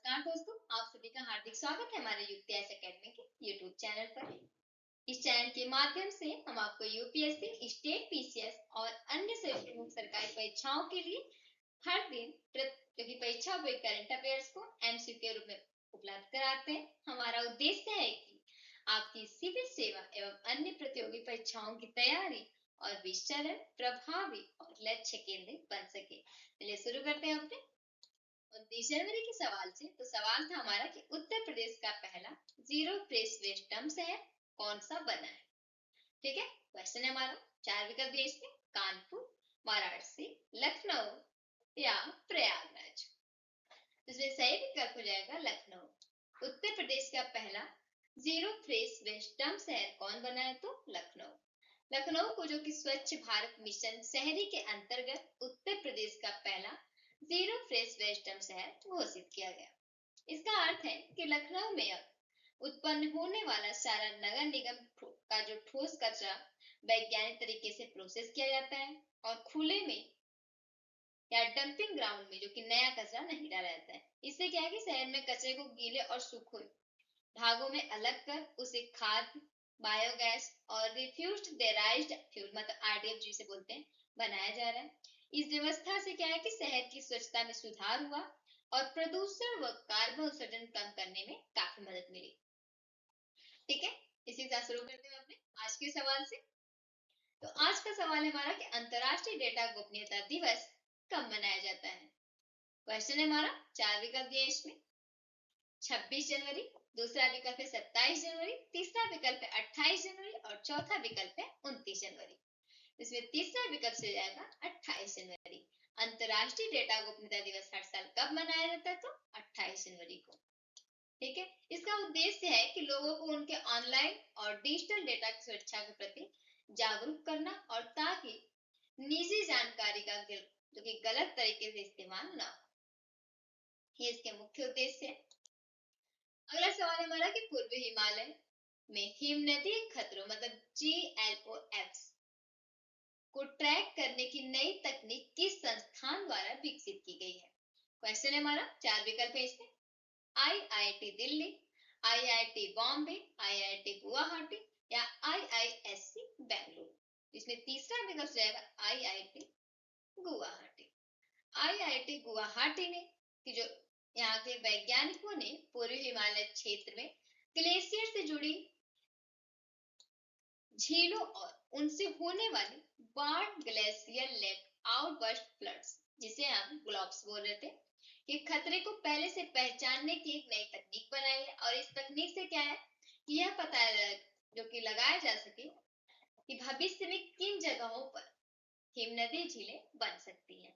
नमस्कार दोस्तों, आप सभी का हार्दिक स्वागत है हमारे यूपीएससी एकेडमी के यूट्यूब चैनल पर। इस चैनल के माध्यम से हम आपको यूपीएससी, स्टेट पीसीएस और अन्य सभी प्रमुख सरकारी परीक्षाओं के लिए हर दिन जो कि परीक्षा उपयोगी करंट अफेयर्स को एमसीक्यू के रूप में उपलब्ध कराते हैं। हमारा उद्देश्य है कि आपकी सिविल सेवा एवं अन्य प्रतियोगी परीक्षाओं की तैयारी और विचरण प्रभावी और लक्ष्य केंद्रित बन सके। चलिए शुरू करते हैं अपने 29 जनवरी के सवाल से। तो सवाल था हमारा कि उत्तर प्रदेश का पहला जीरो प्रेस वेस्ट डंप शहर कौन सा बना है। ठीक है, क्वेश्चन है हमारा, चार विकल्प दिए इसके, कानपुर, वाराणसी, लखनऊ या प्रयागराज। इसमें सही विकल्प हो जाएगा लखनऊ। उत्तर प्रदेश का पहला जीरो प्रेस वेस्ट डंप शहर कौन बना है, तो लखनऊ। लखनऊ को जो कि स्वच्छ भारत मिशन शहरी के अंतर्गत उत्तर प्रदेश का पहला जीरो फ्रेश वेस्ट डंप शहर घोषित किया गया। इसका अर्थ है कि लखनऊ में अब उत्पन्न होने वाला सारा नगर निगम का जो ठोस कचरा वैज्ञानिक तरीके से प्रोसेस किया जाता है और खुले में या डंपिंग ग्राउंड में जो कि नया कचरा नहीं डाला जाता है। इससे क्या है कि शहर में कचरे को गीले और सूखे भागों में अलग कर उसे खाद, बायोगैस और रिफ्यूज्ड डेराइज्ड फ्यूल मतलब आरडीएफ जिसे बोलते हैं बनाया जा रहा है। इस व्यवस्था से क्या है कि शहर की स्वच्छता में सुधार हुआ और प्रदूषण व कार्बन उत्सर्जन कम करने में काफी मदद मिली। ठीक है, इसी के साथ शुरू करते हैं अपने आज के सवाल से। तो आज का सवाल है हमारा कि अंतरराष्ट्रीय डेटा गोपनीयता दिवस कब मनाया जाता है। क्वेश्चन है हमारा, चार विकल्प दिए इसमें, 26 जनवरी, दूसरा विकल्प है 27 जनवरी, तीसरा विकल्प है 28 जनवरी और चौथा विकल्प है 29 जनवरी। इसमें तीसरा विकल्प से जाएगा 28 जनवरी। अंतरराष्ट्रीय डेटा गोपनीयता दिवस हर साल कब मनाया जाता है, तो 28 जनवरी को। ठीक है, इसका उद्देश्य है कि लोगों को उनके ऑनलाइन और डिजिटल डेटा की सुरक्षा के प्रति जागरूक करना और ताकि निजी जानकारी का जो कि गलत तरीके से इस्तेमाल ना हो, ये इसके मुख्य उद्देश्य है। अगला सवाल हमारा कि पूर्वी हिमालय में हिमनदीय खतरों मतलब GLOFs को ट्रैक करने की नई तकनीक किस संस्थान द्वारा विकसित की गई है। क्वेश्चन है हमारा, चार विकल्प है इसमें, IIT Delhi, IIT Bombay, IIT Guwahati या IISc बेंगलुरु। इसमें तीसरा विकल्प जाएगा IIT गुवाहाटी। IIT गुवाहाटी ने कि जो यहाँ के वैज्ञानिकों ने पूर्वी हिमालय क्षेत्र में ग्लेशियर से जुड़ी झीलों और उनसे होने वाली बार्ड ग्लेशियर लेक आउटबर्स्ट फ्लड्स, जिसे हम ग्लोब्स बोल रहे थे, कि खतरे को पहले से पहचानने की एक नई तकनीक बनाई है। और इस तकनीक से क्या है कि यह पता जो कि लगाया जा सके कि भविष्य में किन जगहों पर हिमनदी झीलें बन सकती हैं।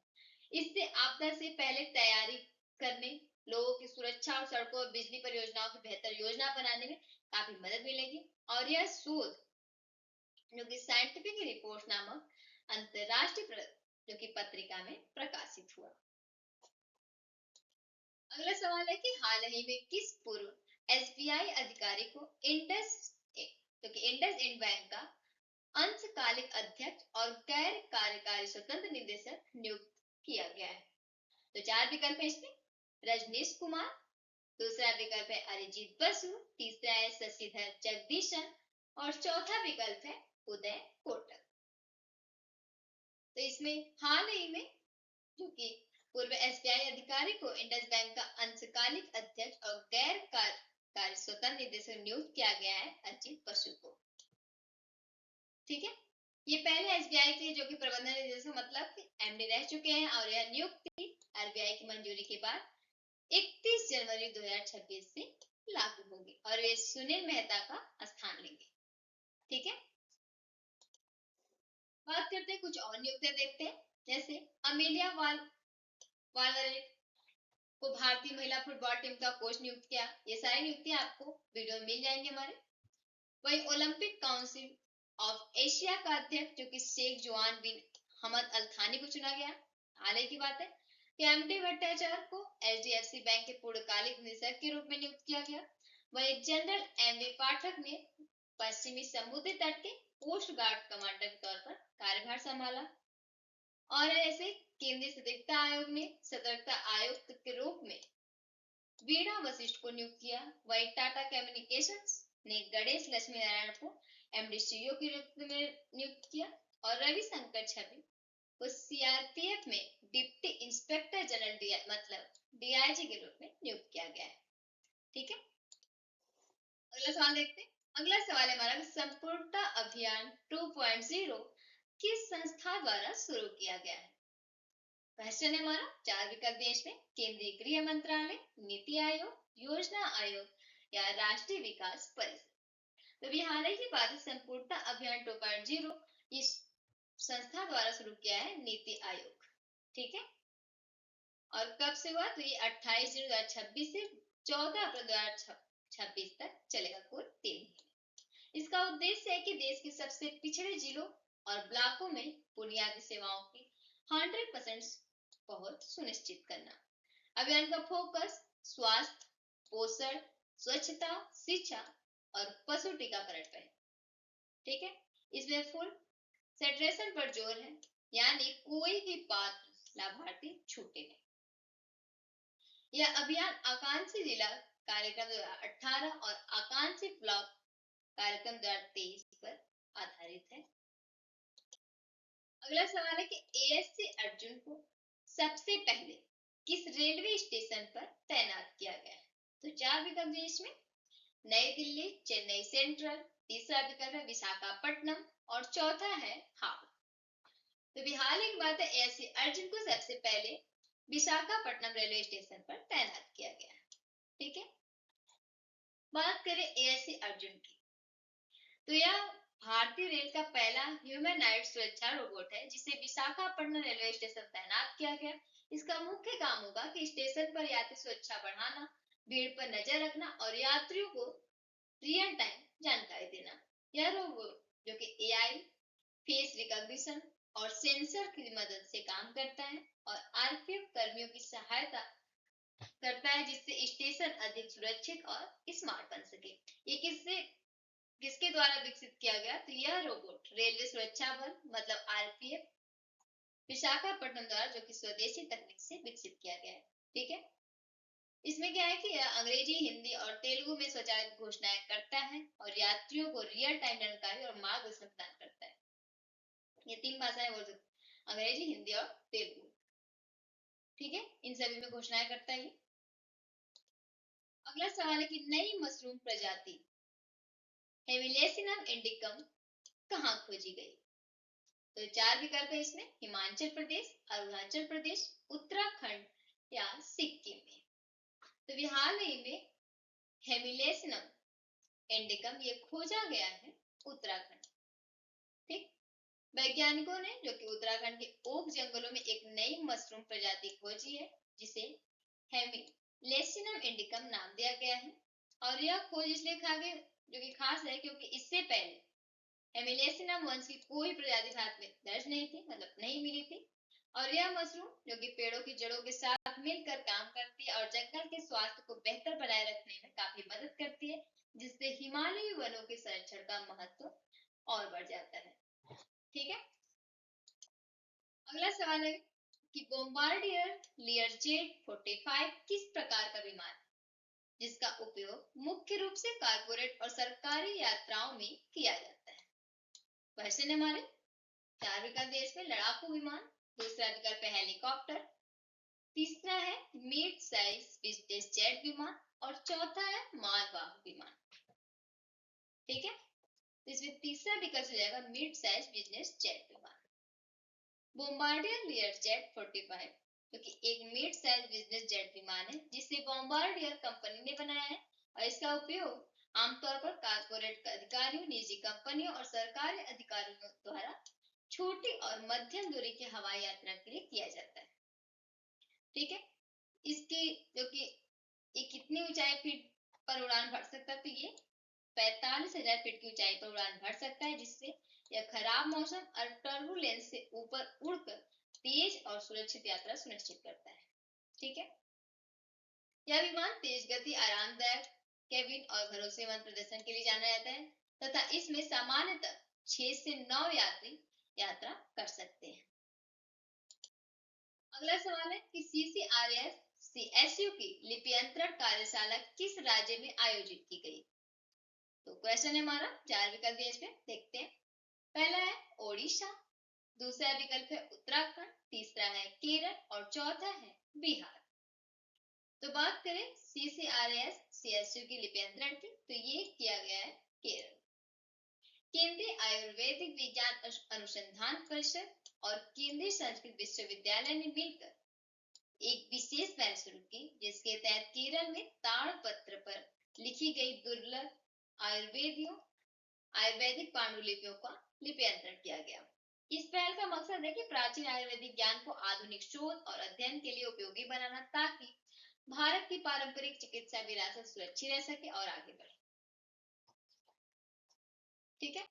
इससे आपदा से पहले तैयारी करने, लोगों की सुरक्षा और सड़कों और बिजली परियोजनाओं की बेहतर योजना बनाने में काफी मदद मिलेगी। और यह शोध जो कि साइंटिफिक रिपोर्ट नामक अंतरराष्ट्रीय जो कि पत्रिका में प्रकाशित हुआ। अगला सवाल है कि हाल ही में किस पूर्व एसबीआई अधिकारी को इंडस इंड बैंक का अंशकालिक अध्यक्ष और गैर कार्यकारी स्वतंत्र निदेशक नियुक्त किया गया है। तो चार विकल्प है इसमें, रजनीश कुमार, दूसरा विकल्प है अरिजीत बसु, तीसरा है शशिधर जगदीशन और चौथा विकल्प है उदय कोटक। तो इसमें हाल ही में जो कि पूर्व एसबीआई अधिकारी को इंडस बैंक का अंशकालिक अध्यक्ष और गैर कार्यकारी स्वतंत्र निदेशक नियुक्त किया गया है अरिजीत बसु को। ठीक है, ये पहले एसबीआई के जो कि प्रबंधन निदेशक मतलब एमडी रह चुके हैं और यह नियुक्ति आरबीआई की मंजूरी के बाद 31 जनवरी 2026 से लागू होगी और वे सुनील मेहता का स्थान लेंगे। ठीक है, बात करते हैं कुछ और नियुक्तियां देखते हैं, जैसे अमेलिया वालवरेट को भारतीय महिला फुटबॉल टीम का कोच नियुक्त किया। ये सारी नियुक्तियां आपको वीडियो में मिल जाएंगे हमारे। वही ओलंपिक काउंसिल ऑफ एशिया का अध्यक्ष जो कि शेख जुआन बिन हमद अल थानी को चुना गया, हाल की बात है। एमडी भट्टाचार्य को एचडीएफसी बैंक के पूर्णकालिक निदेशक के रूप में नियुक्त किया गया। वही जनरल एमवी पाठक ने पश्चिमी समुद्री तट के कोस्ट गार्ड कमांडर के तौर पर कार्यभार संभाला। और ऐसे केंद्रीय सतर्कता आयोग ने सतर्कता आयुक्त के रूप में वीणा वशिष्ठ को नियुक्त किया। वही टाटा कम्युनिकेशंस ने गणेश लक्ष्मी नारायण को एमडी सीईओ के रूप में नियुक्त किया और रविशंकर छवि को सीआरपीएफ में डिप्टी इंस्पेक्टर जनरल मतलब डीआईजी के रूप में नियुक्त किया गया है। ठीक है, अगला सवाल देखते हैं। अगला सवाल है हमारा संपूर्णता अभियान 2.0 किस संस्था द्वारा शुरू किया गया है? क्वेश्चन है हमारा, चार विकल्प देश में केंद्रीय गृह मंत्रालय, नीति आयोग, योजना आयोग या राष्ट्रीय विकास परिषद। तो हाल ही की बात है, संपूर्णता अभियान 2.0 इस संस्था द्वारा शुरू किया है नीति आयोग। ठीक है, और कब से हुआ? तो ये 28 जून 2026 से 14 अप्रैल 2026 तक चलेगा, कुल 3 महीने। इसका उद्देश्य है कि देश के सबसे पिछड़े जिलों और ब्लॉकों में बुनियादी सेवाओं की 100% पहुंच सुनिश्चित करना। अभियान का फोकस स्वास्थ्य, पोषण, स्वच्छता, शिक्षा और पशु टीकाकरण पर है। ठीक है, इसमें फुल सेटरेशन पर जोर है, यानी कोई भी पात्र लाभार्थी छूटे नहीं। यह अभियान आकांक्षी जिला कार्यक्रम 2018 और आकांक्षी ब्लॉक कार्यक्रम 2023 पर आधारित है। अगला सवाल है कि एएससी अर्जुन को सबसे पहले किस रेलवे स्टेशन पर तैनात किया गया है? तो चार विकल्प है इसमें, नई दिल्ली, चेन्नई सेंट्रल, तीसरा विकल्प है विशाखापट्टनम और चौथा है हावड़ा। तो बिहार की बात है, एएससी अर्जुन को सबसे पहले विशाखापट्टनम रेलवे स्टेशन पर तैनात किया गया। ठीक है, बात करें एएससी अर्जुन की, तो यह भारतीय रेल का पहला ह्यूमैनॉइड सुरक्षा रोबोट है जिसे विशाखापट्टनम रेलवे स्टेशन तैनात किया गया। इसका मुख्य काम होगा कि स्टेशन पर यात्री सुरक्षा बढ़ाना, भीड़ पर नजर रखना और यात्रियों को रियल टाइम जानकारी देना। यह रोबोट जो कि एआई, फेस रिकॉग्निशन और सेंसर की मदद से काम करता है और आरपीएफ कर्मियों की सहायता करता है, जिससे स्टेशन अधिक सुरक्षित और स्मार्ट बन सके। ये किसके द्वारा विकसित किया गया? तो यह रोबोट रेलवे सुरक्षा बल मतलब आरपीएफ विशाखापट्टनम द्वारा, जो कि स्वदेशी तकनीक से विकसित किया गया है। ठीक है, इसमें क्या है कि यह अंग्रेजी, हिंदी और तेलुगु में स्वचालित घोषणाएं करता है और यात्रियों को रियल टाइम जानकारी और मार्गदर्शन प्रदान करता है। ये 3 भाषाएं बोल सकते, अंग्रेजी, हिंदी और तेलुगु। ठीक है, इन सभी में घोषणाएं करता है। अगला सवाल है कि नई मशरूम प्रजाति हेमिलेसिनम इंडिकम कहाँ खोजी गई? तो चार विकल्प है इसमें, हिमाचल प्रदेश, अरुणाचल प्रदेश, उत्तराखंड या सिक्किम में। तो हाल ही में हेमिलेसिनम इंडिकम ये खोजा गया है उत्तराखंड। ठीक, वैज्ञानिकों ने जो कि उत्तराखंड के ओक जंगलों में एक नई मशरूम प्रजाति खोजी है जिसे हेमिलेसिनम इंडिकम नाम दिया गया है। और यह खोज इसलिए जो कि खास है क्योंकि इससे पहले हेमिलेसिनम वंश की कोई प्रजाति भारत में दर्ज नहीं थी, मतलब नहीं मिली थी। और यह मशरूम जो कि पेड़ों की जड़ों के साथ मिलकर काम करती है और जंगल के स्वास्थ्य को बेहतर बनाए रखने में काफी मदद करती है, जिससे हिमालयी वनों के संरक्षण का महत्व और बढ़ जाता है। ठीक है, अगला सवाल है कि बोम्बार्डियर लियरजेट 45 किस प्रकार का विमान है जिसका उपयोग मुख्य रूप से कारपोरेट और सरकारी यात्राओं में किया जाता है? क्वेश्चन है हमारे, चार विकल्प देश में लड़ाकू विमान, दूसरा विकल्प है हेलीकॉप्टर, तीसरा है मिड साइज बिजनेस जेट विमान और चौथा है मालवाहक विमान। ठीक है, तो इसमें तीसरा विकल्प हो जाएगा मिड साइज बिजनेस जेट विमान। बोम्बार्डियर लियरजेट 45 जो कि एक मिड साइज बिजनेस जेट विमान है जिसे बोम्बार्डियर कंपनी ने बनाया है और इसका उपयोग आमतौर पर कारपोरेट अधिकारियों, निजी कंपनियों और सरकारी अधिकारियों द्वारा छोटी और मध्यम दूरी की हवाई यात्रा के लिए किया जाता है। ठीक है, इसकी जो कि ये कितनी ऊंचाई फीट पर उड़ान भर सकता है? तो ये 45,000 फीट की ऊंचाई पर उड़ान भर सकता है, जिससे यह खराब मौसम और टर्बुलेंस से ऊपर उड़कर तेज और सुरक्षित यात्रा सुनिश्चित करता है। ठीक है, यह विमान तेज गति, आरामदायक केबिन और भरोसेमंद प्रदर्शन के लिए जाना जाता है तथा इसमें सामान्यतः 6 से 9 यात्री यात्रा कर सकते हैं। अगला सवाल है कि CCRS सीएसयू की लिप्यंतरण कार्यशाला किस राज्य में आयोजित की गई? तो क्वेश्चन है हमारा, 4 विकल्प दिए इसमें, देखते हैं। पहला है ओडिशा, दूसरा विकल्प है उत्तराखंड, तीसरा है केरल और चौथा है बिहार। तो बात करें सीसीआरएस सीएसयू की लिप्यंतरण की, तो ये किया गया है केरल। केंद्रीय आयुर्वेदिक विज्ञान अनुसंधान परिषद और केंद्रीय संस्कृत विश्वविद्यालय ने मिलकर एक विशेष पहल शुरू की, जिसके तहत केरल में ताड़पत्र पर लिखी गई दुर्लभ आयुर्वेदिक पांडुलिपियों का लिप्यंतरण किया गया। इस पहल का मकसद है कि प्राचीन आयुर्वेदिक ज्ञान को आधुनिक शोध और अध्ययन के लिए उपयोगी बनाना, ताकि भारत की पारंपरिक चिकित्सा विरासत सुरक्षित रह सके और आगे बढ़े। ठीक है,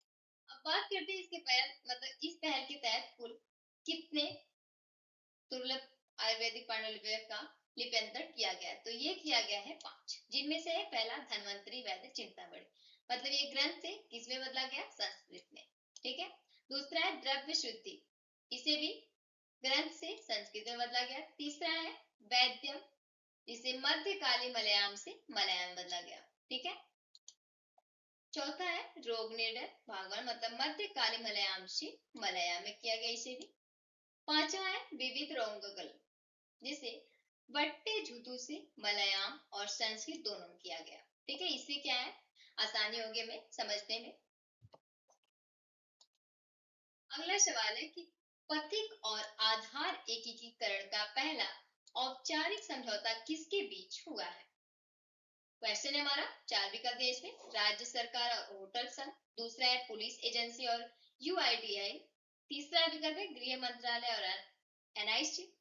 अब बात करते हैं इसके पहल, मतलब इस पहल के तहत कुल कितने दुर्लभ आयुर्वेदिक पांडुलिपियों का लिप्यंतरण किया गया? तो ये किया गया है 5, जिनमें से है पहला धन्वंतरी वैद्य चिंतामणि, मतलब ये ग्रंथ से किसमें बदला गया? संस्कृत में। ठीक है, दूसरा है द्रव्य शुद्धि, इसे भी ग्रंथ से संस्कृत में बदला गया। तीसरा है वैद्यम, इसे मध्यकाली मलयालम से मलयालम बदला गया। ठीक है, चौथा है रोगनेडर भागवत, मतलब मध्यकाली मलयालम से मलयालम में किया गया इसे भी। पांचवा है विविध रोंगगल, जिसे वट्टे झुतु से मलयालम और संस्कृत दोनों में किया गया। ठीक है, इससे क्या है, आसानी होगी हमें समझने में। अगला सवाल है कि पथिक और आधार एकीकरण का पहला औपचारिक समझौता किसके बीच हुआ है? क्वेश्चन है हमारा, 4 विकल्प दिए इसमें, राज्य सरकार और होटल संघ, दूसरा है पुलिस एजेंसी और यूआईडीआई, तीसरा विकल्प है गृह मंत्रालय और एनआईसी,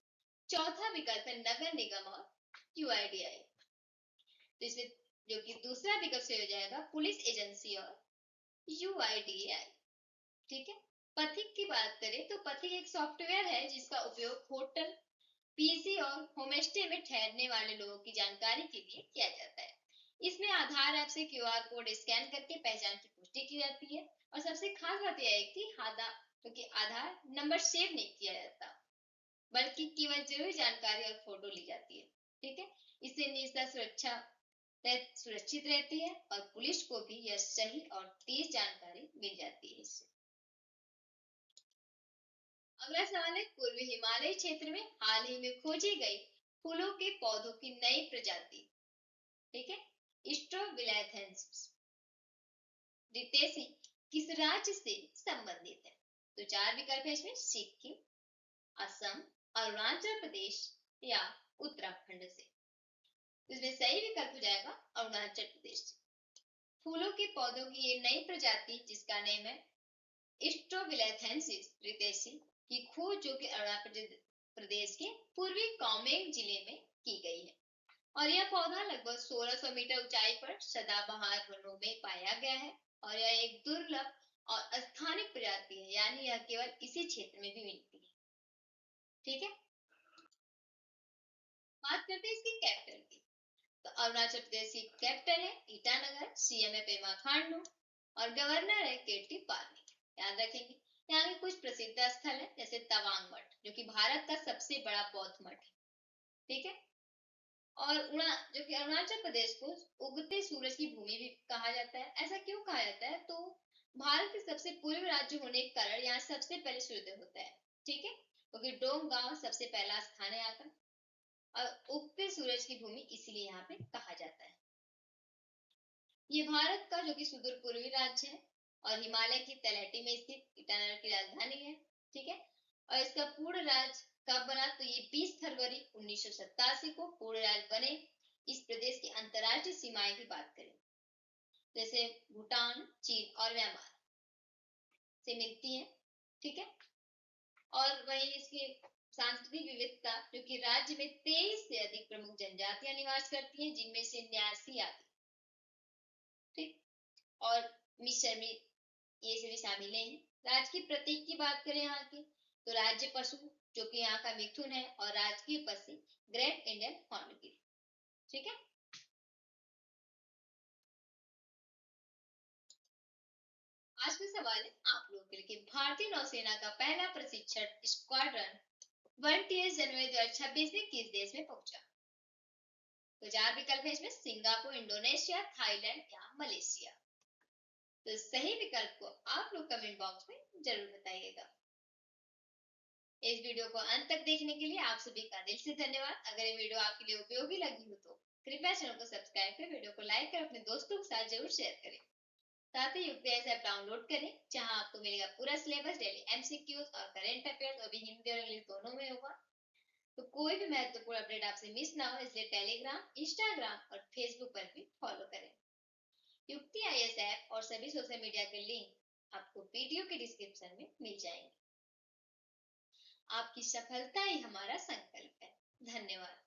चौथा विकल्प है नगर निगम और यूआईडीआई। तो इसमें जो कि दूसरा विकल्प से हो जाएगा पुलिस एजेंसी और यूआईडीआई। ठीक है, पथिक की बात करें तो पथिक एक सॉफ्टवेयर है जिसका उपयोग होटल, पीजी और होमस्टे में ठहरने वाले लोगों की जानकारी के लिए किया जाता है। इसमें आधार ऐप से क्यूआर कोड स्कैन करके पहचान की पुष्टि की जाती है, और सबसे खास बात यह है कि क्योंकि आधार नंबर सेव नहीं किया जाता, बल्कि केवल जरूरी जानकारी और फोटो ली जाती है। ठीक है, इससे निजता सुरक्षित रहती है और पुलिस को भी यह सही और तेज जानकारी मिल जाती है इससे। अगला सवाल है, पूर्वी हिमालय क्षेत्र में हाल ही में खोजी गई फूलों के पौधों की नई प्रजाति, ठीक है, स्ट्रोबिलैंथेसिस रितेसी, किस राज्य से संबंधित है? तो 4 विकल्प है इसमें, सिक्किम, असम, अरुणाचल प्रदेश या उत्तराखंड से। इसमें सही विकल्प हो जाएगा अरुणाचल प्रदेश से। फूलों के पौधों की ये नई प्रजाति, जिसका नेम है स्ट्रोबिलैंथेसिस रितेसी, की खोज जो कि अरुणाचल प्रदेश के पूर्वी कामेंग जिले में की गई है, और यह पौधा लगभग 1600 मीटर ऊंचाई पर सदाबहार वनों में पाया गया है, और यह एक दुर्लभ और स्थानिक प्रजाति है, यानी यह केवल इसी क्षेत्र में भी मिलती है। ठीक है, बात करते हैं इसकी कैपिटल की। तो अरुणाचल प्रदेश की कैपिटल है ईटानगर, सीएम है पेमा खांडू और गवर्नर है केटी पार्नी। याद रखेंगे, यहाँ के कुछ प्रसिद्ध स्थल है, जैसे तवांग मठ, जो कि भारत का सबसे बड़ा बौद्ध मठ है। ठीक है, और जो कि अरुणाचल प्रदेश को उगते सूरज की भूमि भी कहा जाता है। ऐसा क्यों कहा जाता है? तो भारत के सबसे पूर्वी राज्य होने के कारण यहाँ सबसे पहले सूर्योदय होता है। ठीक है, क्योंकि डोंग गांव सबसे पहला स्थान है यहाँ का, और उगते सूरज की भूमि इसीलिए यहाँ पे कहा जाता है। ये भारत का जो कि सुदूर पूर्वी राज्य है और हिमालय की तलहटी में स्थित ईटानगर की राजधानी है। ठीक है, और इसका पूर्ण राज्य कब बना? तो ये 20 फरवरी 1987 को पूर्ण राज्य बने। इस प्रदेश की अंतर्राष्ट्रीय सीमाएं की बात करें, जैसे भूटान, चीन और म्यांमार से मिलती है। ठीक है, और वहीं इसकी सांस्कृतिक विविधता, जो कि राज्य में 23 से अधिक प्रमुख जनजातियां निवास करती हैं, जिनमें से न्यासी आदि, ठीक, और मिसमी, ये सभी शामिल हैं। राज्य की प्रतीक की बात करें यहाँ की, तो राज्य पशु जो कि यहाँ का मिथुन है, और राजकीय पक्षी ग्रेट इंडियन हॉर्नबिल। ठीक है, आज का सवाल है आप लोगों के लिए, भारतीय नौसेना का पहला प्रशिक्षण स्क्वाड्रन 1 जनवरी 2026 में किस देश में पहुंचा? तो 4 विकल्प है इसमें, सिंगापुर, इंडोनेशिया, थाईलैंड या मलेशिया। तो सही विकल्प को आप लोग कमेंट बॉक्स में जरूर बताइएगा। इस वीडियो को अंत तक देखने के लिए आप सभी का दिल से धन्यवाद। अगर ये वीडियो आपके लिए उपयोगी लगी हो तो कृपया चैनल को सब्सक्राइब करें, वीडियो को लाइक कर अपने दोस्तों के साथ जरूर शेयर करें। साथ ही यूपीएस ऐप डाउनलोड करें, जहां आपको मिलेगा पूरा सिलेबस, डेली एमसीक्यूज और करंट अफेयर्स, अभी हिंदी और इंग्लिश दोनों में होगा। तो कोई भी महत्वपूर्ण अपडेट आपसे मिस ना हो, इसलिए टेलीग्राम, इंस्टाग्राम और फेसबुक पर भी फॉलो करें। युक्ति आईएएस ऐप और सभी सोशल मीडिया के लिंक आपको वीडियो के डिस्क्रिप्शन में मिल जाएंगे। आपकी सफलता ही हमारा संकल्प है। धन्यवाद।